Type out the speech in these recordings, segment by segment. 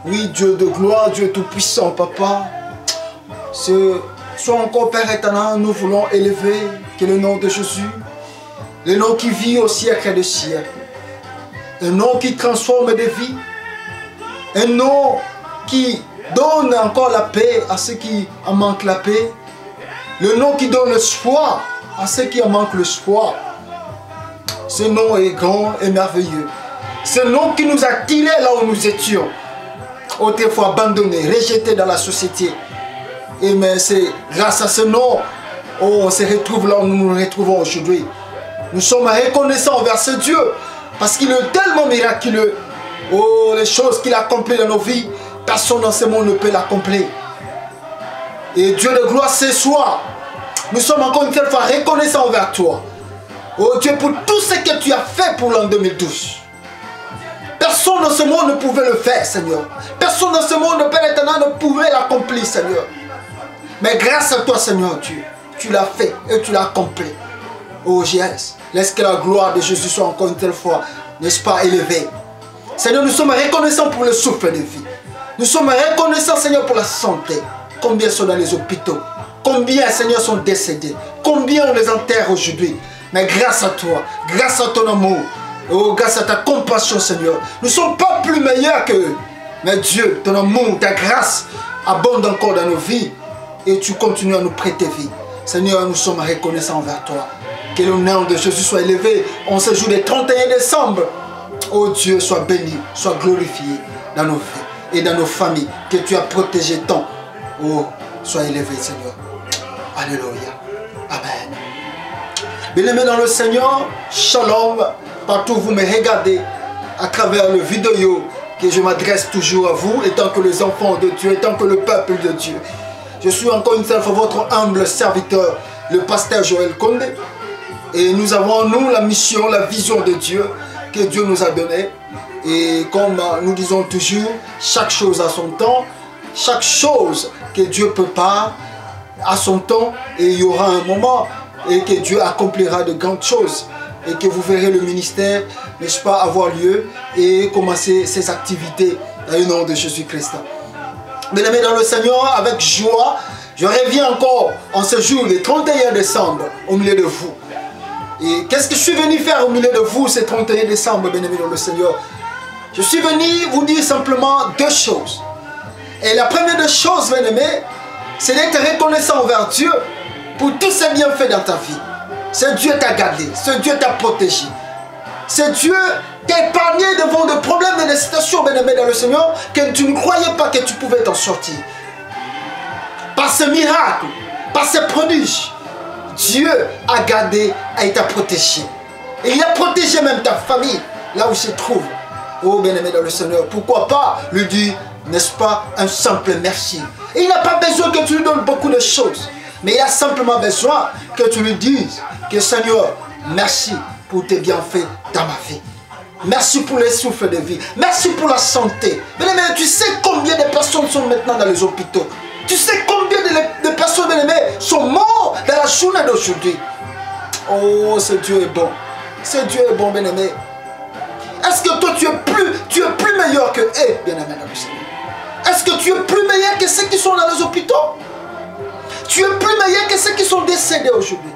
Oui, Dieu de gloire, Dieu tout-puissant, Papa. Sois encore, Père éternel, nous voulons élever que le nom de Jésus, le nom qui vit au siècle des siècles, un nom qui transforme des vies, un nom qui donne encore la paix à ceux qui en manquent la paix, le nom qui donne l'espoir à ceux qui en manquent l'espoir. Ce nom est grand et merveilleux. Ce nom qui nous a tirés là où nous étions, autrefois abandonnés, rejetés dans la société. Et mais c'est grâce à ce nom, on se retrouve là où nous nous retrouvons aujourd'hui. Nous sommes reconnaissants envers ce Dieu parce qu'il est tellement miraculeux. Oh, les choses qu'il a accomplies dans nos vies, personne dans ce monde ne peut l'accomplir. Et Dieu de gloire, ce soir, nous sommes encore une fois reconnaissants envers toi. Oh Dieu, pour tout ce que tu as fait pour l'an 2012. Personne dans ce monde ne pouvait le faire, Seigneur. Personne dans ce monde, Père éternel, ne pouvait l'accomplir, Seigneur. Mais grâce à toi, Seigneur Dieu, tu l'as fait et tu l'as accompli. Oh Jésus, laisse que la gloire de Jésus soit encore une telle fois, n'est-ce pas, élevée. Seigneur, nous sommes reconnaissants pour le souffle de vie. Nous sommes reconnaissants, Seigneur, pour la santé. Combien sont dans les hôpitaux? Combien, Seigneur, sont décédés? Combien on les enterre aujourd'hui? Mais grâce à toi, grâce à ton amour, oh, grâce à ta compassion, Seigneur, nous ne sommes pas plus meilleurs qu'eux. Mais Dieu, ton amour, ta grâce abonde encore dans nos vies. Et tu continues à nous prêter vie. Seigneur, nous sommes reconnaissants envers toi. Que le nom de Jésus soit élevé en ce jour des 31 décembre. Oh Dieu, sois béni, sois glorifié dans nos vies et dans nos familles. Que tu as protégé tant. Oh, sois élevé, Seigneur. Alléluia. Amen. Bien-aimés dans le Seigneur, shalom. Partout où vous me regardez à travers le vidéo que je m'adresse toujours à vous, étant que les enfants de Dieu, étant que le peuple de Dieu. Je suis encore une fois votre humble serviteur, le pasteur Joël Condé. Et nous avons, nous, la mission, la vision de Dieu que Dieu nous a donnée. Et comme nous disons toujours, chaque chose a son temps. Chaque chose que Dieu prépare à son temps. Et il y aura un moment et que Dieu accomplira de grandes choses. Et que vous verrez le ministère, n'est-ce pas, avoir lieu et commencer ses activités dans le nom de Jésus-Christ. Bien-aimés dans le Seigneur, avec joie, je reviens encore en ce jour, le 31 décembre, au milieu de vous. Et qu'est-ce que je suis venu faire au milieu de vous, ce 31 décembre, bien-aimés dans le Seigneur? Je suis venu vous dire simplement deux choses. Et la première des choses, bien-aimés, c'est d'être reconnaissant envers Dieu pour tous ses bienfaits dans ta vie. Ce Dieu t'a gardé, ce Dieu t'a protégé. Ce Dieu t'a épargné devant des problèmes et des situations, bien-aimés dans le Seigneur, que tu ne croyais pas que tu pouvais t'en sortir. Par ce miracle, par ce prodige, Dieu a gardé et t'a protégé. Et il a protégé même ta famille, là où se trouve. Oh, bien-aimé dans le Seigneur, pourquoi pas lui dire, n'est-ce pas, un simple merci. Et il n'a pas besoin que tu lui donnes beaucoup de choses. Mais il a simplement besoin que tu lui dises que Seigneur, merci pour tes bienfaits dans ma vie. Merci pour les souffles de vie. Merci pour la santé. Bien-aimé, tu sais combien de personnes sont maintenant dans les hôpitaux? Tu sais combien de personnes, bien-aimées, sont mortes dans la journée d'aujourd'hui? Oh, ce Dieu est bon. Ce Dieu est bon, bien-aimé. Est-ce que toi, tu es plus meilleur que eux, bien-aimé dans le Seigneur? Est-ce que tu es plus meilleur que ceux qui sont dans les hôpitaux? Tu es plus meilleur que ceux qui sont décédés aujourd'hui.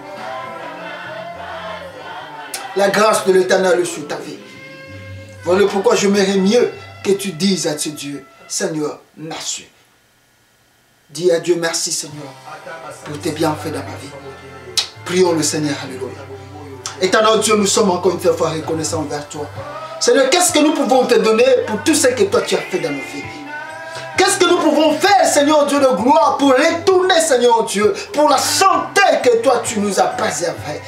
La grâce de l'Éternel est sur ta vie. Voilà pourquoi je m'aimerais mieux que tu dises à ce Dieu, Seigneur, merci. Dis à Dieu merci, Seigneur, pour tes bienfaits dans ma vie. Prions le Seigneur, alléluia. Éternel Dieu, nous sommes encore une fois reconnaissants envers toi. Seigneur, qu'est-ce que nous pouvons te donner pour tout ce que toi tu as fait dans nos vies? Qu'est-ce que nous pouvons faire, Seigneur Dieu de gloire, pour retourner, Seigneur Dieu, pour la santé que toi tu nous as préservée?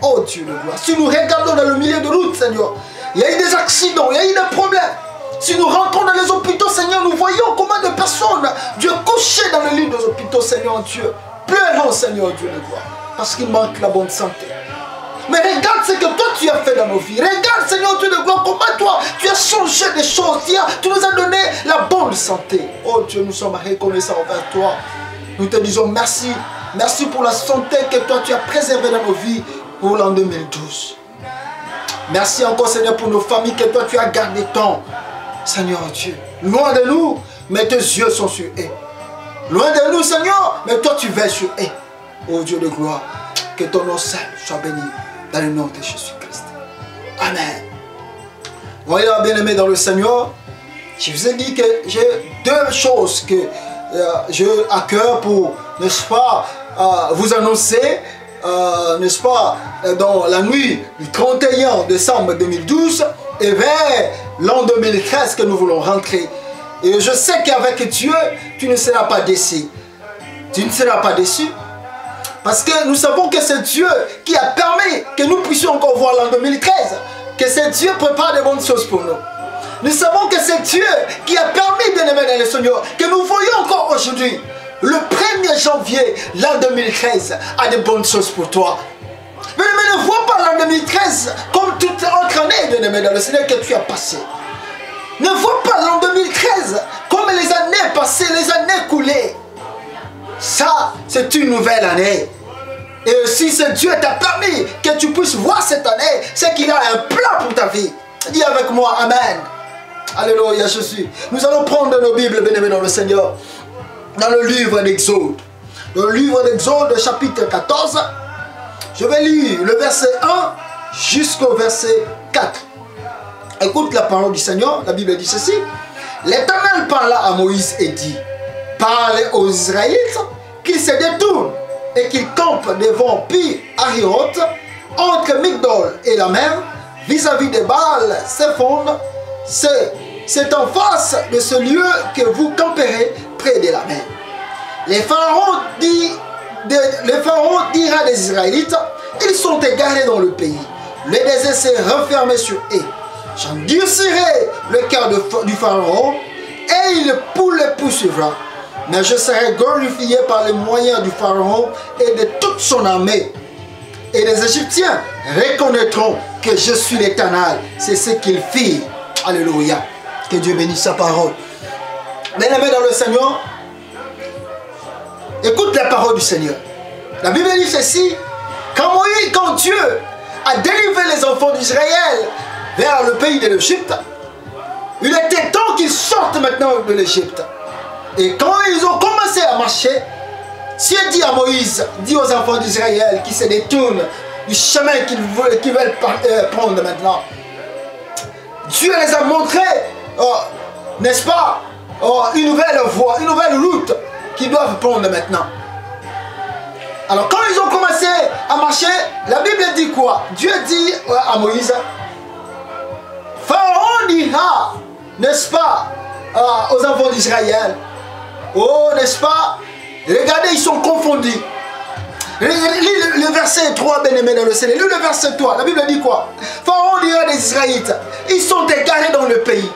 Oh Dieu de gloire, si nous regardons dans le milieu de route, Seigneur, il y a eu des accidents, il y a eu des problèmes. Si nous rentrons dans les hôpitaux, Seigneur, nous voyons combien de personnes, Dieu, couchées dans le lit des hôpitaux, Seigneur Dieu, pleurant, Seigneur Dieu de gloire, parce qu'il manque la bonne santé. Mais regarde ce que toi tu as fait dans nos vies. Regarde, Seigneur Dieu de gloire, comment toi tu as changé des choses. Tu nous as donné la bonne santé. Oh Dieu, nous sommes reconnaissants envers toi. Nous te disons merci. Merci pour la santé que toi tu as préservée dans nos vies pour l'an 2012. Merci encore, Seigneur, pour nos familles que toi tu as gardé tant. Seigneur Dieu, loin de nous, mais tes yeux sont sur eux. Loin de nous, Seigneur, mais toi tu veilles sur eux. Ô Dieu de gloire, que ton nom saint soit béni dans le nom de Jésus-Christ. Amen. Voyez, bien-aimés dans le Seigneur, je vous ai dit que j'ai deux choses que j'ai à cœur pour, n'est-ce pas, vous annoncer, n'est-ce pas, dans la nuit du 31 décembre 2012 et vers l'an 2013 que nous voulons rentrer. Et je sais qu'avec Dieu, tu ne seras pas déçu. Tu ne seras pas déçu. Parce que nous savons que c'est Dieu qui a permis que nous puissions encore voir l'an 2013. Que c'est Dieu qui prépare de bonnes choses pour nous. Nous savons que c'est Dieu qui a permis, bien-aimés dans le Seigneur, que nous voyons encore aujourd'hui, le 1er janvier, l'an 2013, a de bonnes choses pour toi. Bien-aimé, ne vois pas l'an 2013 comme toute autre année, bien-aimé dans le Seigneur, que tu as passé. Ne vois pas l'an 2013 comme les années passées, les années coulées. Ça, c'est une nouvelle année. Et si ce Dieu t'a permis que tu puisses voir cette année, c'est qu'il a un plan pour ta vie. Dis avec moi, Amen. Alléluia, Jésus. Nous allons prendre nos Bibles, bien-aimés dans le Seigneur, dans le livre d'Exode. Le livre d'Exode, chapitre 14. Je vais lire le verset 1 jusqu'au verset 4. Écoute la parole du Seigneur. La Bible dit ceci. L'Éternel parla à Moïse et dit, parle aux Israélites qu'ils se détournent et qu'ils campent devant Pi-Hahiroth, entre Migdol et la mer, vis-à-vis de Baal-Séphon. C'est en face de ce lieu que vous camperez près de la mer. Les pharaons dira des Israélites, ils sont égarés dans le pays. Le désert s'est refermé sur eux. J'endurcirai le cœur du pharaon et il le poursuivra. Mais je serai glorifié par les moyens du pharaon et de toute son armée. Et les Égyptiens reconnaîtront que je suis l'Éternel. C'est ce qu'ils firent. Alléluia. Que Dieu bénisse sa parole. Bien-aimés dans le Seigneur, écoute la parole du Seigneur. La Bible dit ceci. Quand Dieu a délivré les enfants d'Israël vers le pays de l'Égypte, il était temps qu'ils sortent maintenant de l'Égypte. Et quand ils ont commencé à marcher, Dieu dit à Moïse, dit aux enfants d'Israël qui se détournent du chemin qu'ils veulent prendre maintenant. Dieu les a montré, n'est-ce pas, une nouvelle voie, une nouvelle route qu'ils doivent prendre maintenant. Alors quand ils ont commencé à marcher, la Bible dit quoi? Dieu dit à Moïse, Pharaon dira, n'est-ce pas, aux enfants d'Israël, oh, n'est-ce pas, regardez, ils sont confondus. Lis le verset 3, bien-aimé dans le Seigneur. Lis le verset 3. La Bible dit quoi? Pharaon dira des Israélites, ils sont égarés dans le pays.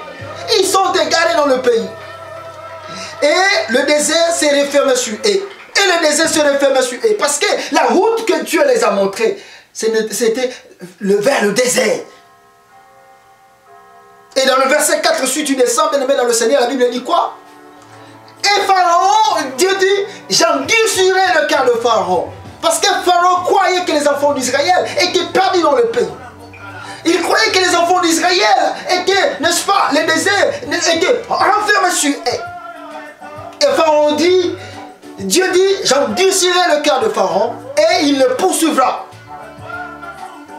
Ils sont égarés dans le pays. Et le désert s'est refermé sur eux. Et le désert se referme sur eux. Parce que la route que Dieu les a montrée, c'était vers le désert. Et dans le verset 4, si tu descends, bien-aimé dans le Seigneur, la Bible dit quoi? Et Pharaon, Dieu dit, j'endurcirai le cœur de Pharaon. Parce que Pharaon croyait que les enfants d'Israël étaient perdus dans le pays. Il croyait que les enfants d'Israël étaient, n'est-ce pas, les déserts étaient renfermés sur eux. Et Pharaon dit, Dieu dit, j'endurcirai le cœur de Pharaon et il le poursuivra.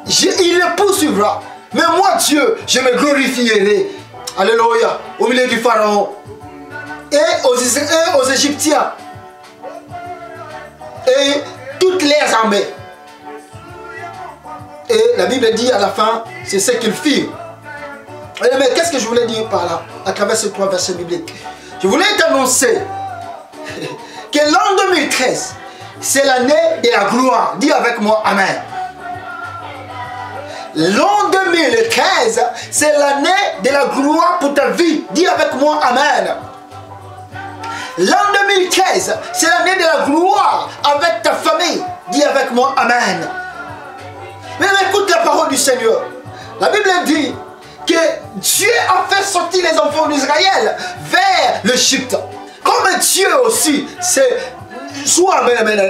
Il le poursuivra. Mais moi, Dieu, je me glorifierai. Alléluia. Au milieu du Pharaon. Et aux Égyptiens. Et toutes les armées. Et la Bible dit à la fin, c'est ce qu'ils firent. Mais qu'est-ce que je voulais dire par là, à travers ces 3 versets bibliques? Je voulais t'annoncer que l'an 2013, c'est l'année de la gloire. Dis avec moi, Amen. L'an 2013, c'est l'année de la gloire pour ta vie. Dis avec moi, Amen. L'an 2013, c'est l'année de la gloire avec ta famille. Dis avec moi, Amen. Mais écoute la parole du Seigneur. La Bible dit que Dieu a fait sortir les enfants d'Israël vers l'Égypte. Comme Dieu aussi sois,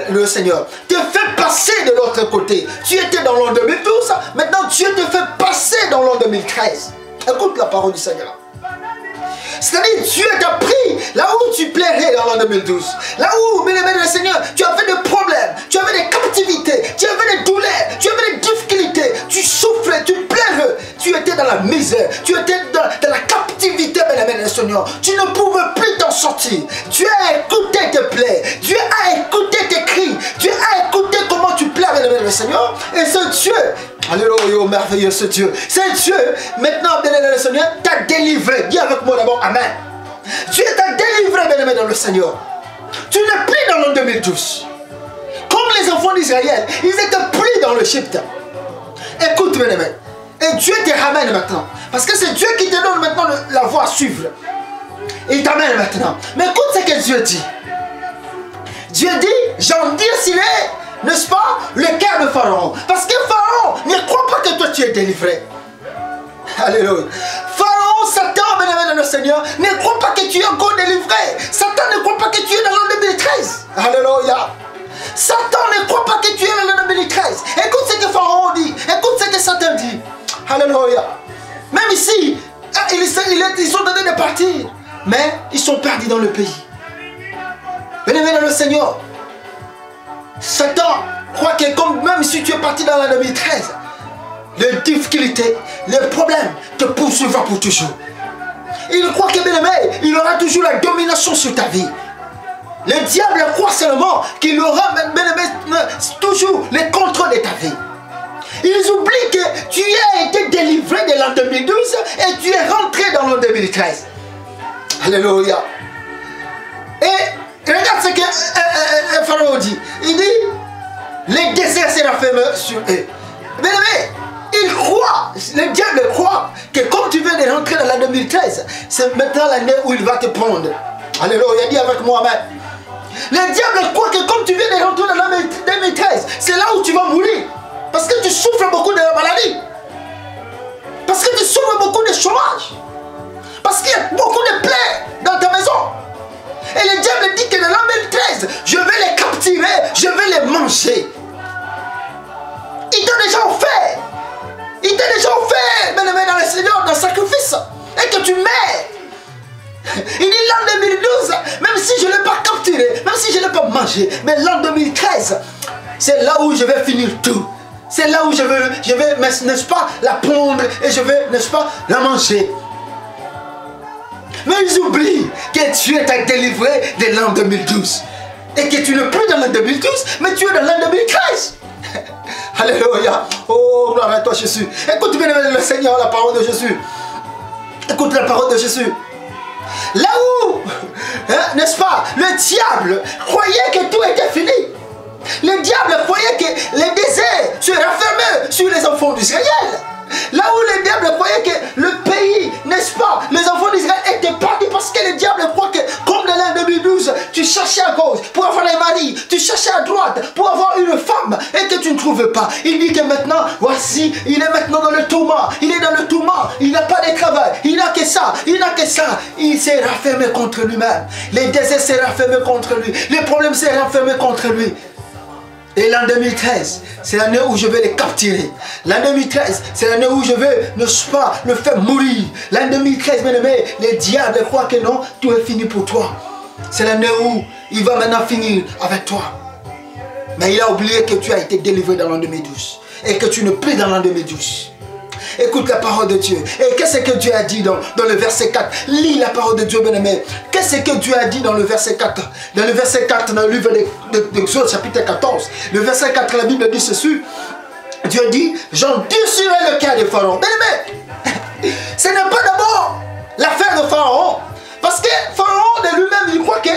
le Seigneur, te fait passer de l'autre côté. Tu étais dans l'an 2012, maintenant Dieu te fait passer dans l'an 2013. Écoute la parole du Seigneur. C'est-à-dire, Dieu t'a pris là où tu plairais dans l'an 2012. Là où, bien-aimé le Seigneur, tu avais des problèmes, tu avais des captivités, tu avais des douleurs, tu avais des difficultés, tu souffrais, tu plairais, tu étais dans la misère, tu étais dans la captivité, bien-aimé le Seigneur. Tu ne pouvais plus t'en sortir. Dieu a écouté tes plaies, Dieu a écouté tes cris, Dieu a écouté comment tu plais, bien-aimé le Seigneur. Et ce Dieu, alléluia, merveilleux ce Dieu. C'est Dieu, maintenant, bien-aimé le Seigneur, t'a délivré. Dis avec moi d'abord, amen. Dieu t'a délivré, bien-aimé dans le Seigneur. Tu n'es plus dans l'an 2012. Comme les enfants d'Israël, ils étaient plus dans l'Égypte. Écoute, bien-aimé. Et Dieu te ramène maintenant. Parce que c'est Dieu qui te donne maintenant la voie à suivre. Il t'amène maintenant. Mais écoute ce que Dieu dit. Dieu dit, j'endurcirai, n'est-ce pas, le cœur de Pharaon. Parce que Pharaon ne croit pas que toi tu es délivré. Alléluia. Pharaon, Satan, bien-aimé dans le Seigneur, ne croit pas que tu es encore délivré. Satan ne croit pas que tu es dans l'an 2013. Alléluia. Satan ne croit pas que tu es dans l'an 2013. Écoute ce que Pharaon dit. Écoute ce que Satan dit. Alléluia. Même ici, ils sont donnés de partir. Mais ils sont perdus dans le pays. Bien-aimé dans le Seigneur, Satan croit que comme même si tu es parti dans l'an 2013, les difficultés, les problèmes te poursuivront pour toujours. Il croit que, bien-aimé, il aura toujours la domination sur ta vie. Le diable croit seulement qu'il aura, bien-aimé, toujours le contrôle de ta vie. Ils oublient que tu as été délivré de l'an 2012 et tu es rentré dans l'an 2013. Alléluia. Et regarde ce que Pharaon dit. Il dit, les déserts sera fermé sur eux. Bien-aimé, il croit, le diable croit que comme tu viens de rentrer dans l'an 2013, c'est maintenant l'année où il va te prendre. Alléluia, dis avec moi, amen. Le diable croit que comme tu viens de rentrer dans l'an 2013, c'est là où tu vas mourir. Parce que tu souffres beaucoup de la maladie. Parce que tu souffres beaucoup de chômage. Parce qu'il y a beaucoup de plaies dans ta maison. Et le diable dit que dans l'an 2013, je vais les capturer, je vais les manger. Il t'a déjà offert. Il t'a déjà offert, bien-aimé dans le Seigneur, dans le sacrifice. Et que tu mets. Il dit l'an 2012, même si je ne l'ai pas capturé, même si je ne l'ai pas mangé, mais l'an 2013, c'est là où je vais finir tout. C'est là où je vais, n'est-ce pas, la prendre et je vais, n'est-ce pas, la manger. Mais ils oublient que Dieu t'a délivré de l'an 2012. Et que tu n'es plus dans l'an 2012, mais tu es dans l'an 2013. Alléluia. Oh, gloire à toi Jésus. Écoute bien le Seigneur, la parole de Jésus. Écoute la parole de Jésus. Là où, hein, n'est-ce pas, le diable croyait que tout était fini. Le diable croyait que les déserts seraient fermés sur les enfants d'Israël. Là où le diable croyait que le pays, n'est-ce pas, les enfants d'Israël étaient perdus parce que le diable croit que, comme dans l'an 2012, tu cherchais à gauche pour avoir les maris, tu cherchais à droite pour avoir une femme et que tu ne trouvais pas. Il dit que maintenant, voici, il est maintenant dans le tourment, il est dans le tourment, il n'a pas de travail, il n'a que ça, il n'a que ça. Il s'est raffermé contre lui-même. Les déserts s'est raffermé contre lui, les problèmes s'est raffermé contre lui. Et l'an 2013, c'est l'année où je vais les capturer. L'an 2013, c'est l'année où je vais, n'est-ce pas, le faire mourir. L'an 2013, bien aimé, les diables croient que non, tout est fini pour toi. C'est l'année où il va maintenant finir avec toi. Mais il a oublié que tu as été délivré dans l'an 2012. Et que tu ne plus dans l'an 2012. Écoute la parole de Dieu. Et qu'est-ce que Dieu a dit dans le verset 4? Lis la parole de Dieu, bien-aimé. Qu'est-ce que Dieu a dit dans le verset 4? Dans le verset 4, dans le livre d'Exode, chapitre 14. Le verset 4, la Bible dit ceci. Dieu dit, j'endurcirai le cœur de Pharaon. Bien-aimé, ce n'est pas d'abord l'affaire de Pharaon. Parce que Pharaon de lui-même, il croit que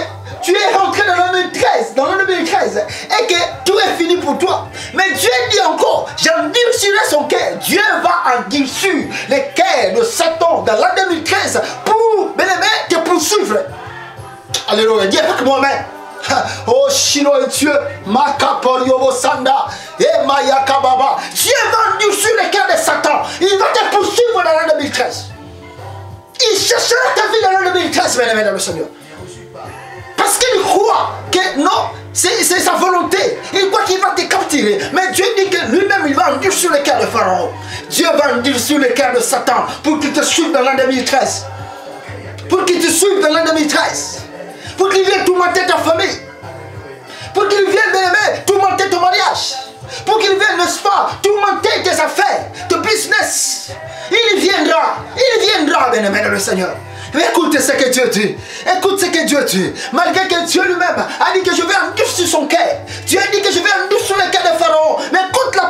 tu es rentré dans l'an 2013 et que tout est fini pour toi. Mais Dieu dit encore, j'endurcirai son cœur. Dieu va endurcir le cœur de Satan dans l'an 2013 pour, bien-aimé, te poursuivre. Alléluia, dis avec moi-même. Oh, Shino et Dieu, Makaporiobo Sanda, et Mayakababa. Dieu va endurcir le cœur de Satan. Il va te poursuivre dans l'an 2013. Il cherchera ta vie dans l'an 2013, bien-aimé dans le Seigneur. Parce qu'il croit que non, C'est sa volonté. Il croit qu'il va te capturer. Mais Dieu dit que lui-même, il va enduire sur le cœur de Pharaon. Dieu va enduire sur le cœur de Satan pour qu'il te suive dans l'an 2013. Pour qu'il te suive dans l'an 2013. Pour qu'il vienne tourmenter ta famille. Pour qu'il vienne, bien-aimé, tourmenter ton mariage. Pour qu'il vienne, n'est-ce pas, tourmenter tes affaires, tes business. Il viendra, bien-aimé, dans le Seigneur. Mais écoute ce que Dieu dit. Écoute ce que Dieu dit. Malgré que Dieu lui-même a dit que je vais enduire sur son cœur. Dieu a dit que je vais enduire sur le cœur de Pharaon. Mais écoute la